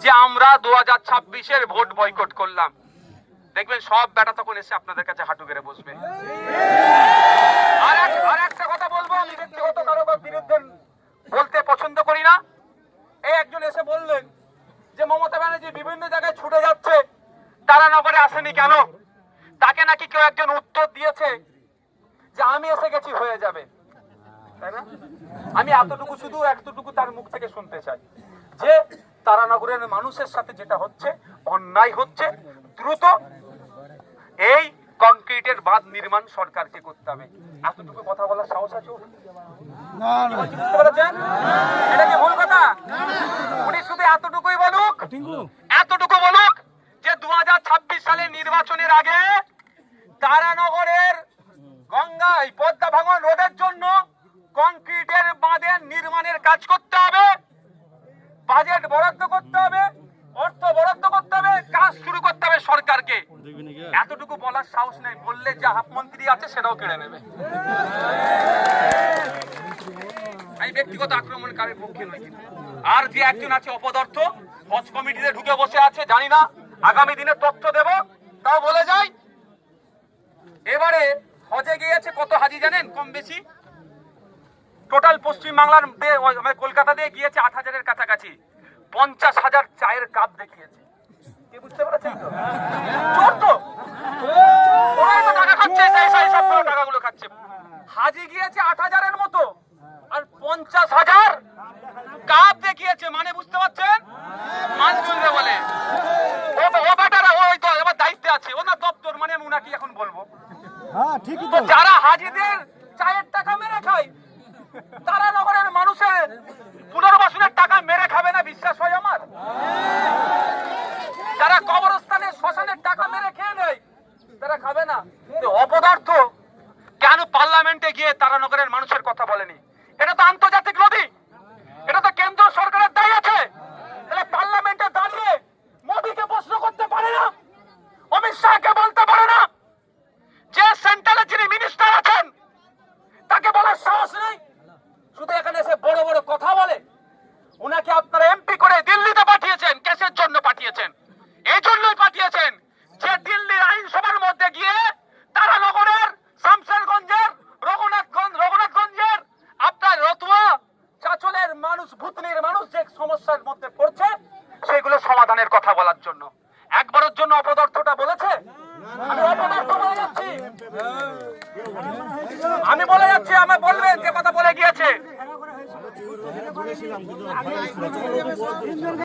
যে আমরা 2026-এর vote boycott করলাম, দেখবেন সব বেটা তখন এসে আপনাদের কাছে হাঁটু গেড়ে বসবে। আর একটা কথা বলবো, আমি ব্যক্তিগত কারো বিরুদ্ধে বলতে পছন্দ করি না। এই একজন এসে বললেন যে মমতা ব্যানার্জি বিভিন্ন জায়গায় ছুটে যাচ্ছে, তারানগরে আসেনি কেন? তাকে নাকি কেউ একজন উত্তর দিয়েছে যে আমি এসে গেছি, হয়ে যাবে, তাই না? আমি এতটুকু তার মুখ থেকে শুনতে চাই যে তারানগরের মানুষের সাথে যেটা হচ্ছে অন্যায় হচ্ছে, দ্রুত এই কংক্রিটের বাঁধ নির্মাণ সরকারকে করতে হবে। এতটুকু কথা বলার সাহস আছে? বুঝতে পেরেছেন? এটা কি ভুল কথা? উনি শুধু এতটুকুই বলুক যে 2026 সালে নির্বাচনের আগে তারানগরের গঙ্গায় পদ্মা ভাঙন রোডের জন্য কংক্রিটের বাঁধের নির্মাণের কাজ করতে হবে, বাজেট বরাদ্দ করতে হবে, অর্থ বরাদ্দ করতে হবে, কাজ শুরু করতে হবে সরকারকে। এতটুকু বলার সাহস নেই, বললে যে হাফ মন্ত্রী আছে সেটাও কেড়ে নেবে। আমি ব্যক্তিগত আক্রমণকারীর পক্ষে নই। আর যে একজন আছে অপদার্থ, হজ কমিটিতে ঢুকে বসে আছে, জানি না আগামী দিনে তথ্য দেব, তাও বলে যাই এবারে হজে গিয়েছে কত হাজি জানেন? কম বেশি টোটাল পশ্চিম বাংলার কলকাতা দিয়ে গিয়েছে 8,000-এর কাছাকাছি। 50,000 চায়ের কাপ দেখিয়েছে। কি বুঝতে পেরেছেন তো? চোর তো, ওরাই তো টাকা খাচ্ছে, সেই সব টাকাগুলো খাচ্ছে। হাজি গিয়েছে 8,000-এর মতো, আর 50,000 কাপ দেখিয়েছে। মানে বুঝতে পারছেন? মানজুরে বলে ও বেটারা, ওই তো এবার দায়িত্বে আছে, ওনার দপ্তর, মানে আমি উনাকে এখন বলবো। তো যারা হাজিদের চায়ের টাকা মেরে খায়, তারানগরের মানুষের পুনর্বাসনের টাকা মেরে খাবে না? বিশ্বাস হয় আমার? যারা কবরস্থানের শ্মশানের টাকা মেরে খেয়ে নেয়, তারা খাবে না? অপদার্থ কেন পার্লামেন্টে গিয়ে তারানগরের মানুষের কথা বলেনি? এটা তো আন্তর্জাতিক নদী, এটা তো কেন্দ্র সরকারের দায়ী আছে। তাহলে পার্লামেন্টে দাঁড়িয়ে মোদীকে প্রশ্ন করতে পারে না, অমিত শাহকে বলতে পারে না, যে সেন্ট্রালে যিনি মিনিস্টার আছেন তাকে বলার সাহস নেই? শুধু এখানে এসে বড় বড় কথা বলে। উনাকে আপনারা এমপি করে দিল্লিতে পাঠিয়েছেন, কেসের জন্য পাঠিয়েছেন। এই জন্যই পাঠিয়েছেন যে দিল্লির আইনসভার মধ্যে গিয়ে তারানগরের, শামশেরগঞ্জের, রঘুনাথগঞ্জের, আপনার রতুয়া, চাচলের মানুষ, ভুতনির মানুষ যে সমস্যার মধ্যে পড়ছে সেগুলো সমাধানের কথা বলার জন্য। একবারের জন্য অপদার্থটা বলেছে? আমি অপদার্থ বলে যাচ্ছি, আমার বলবেন যে কথা বলে গিয়েছে।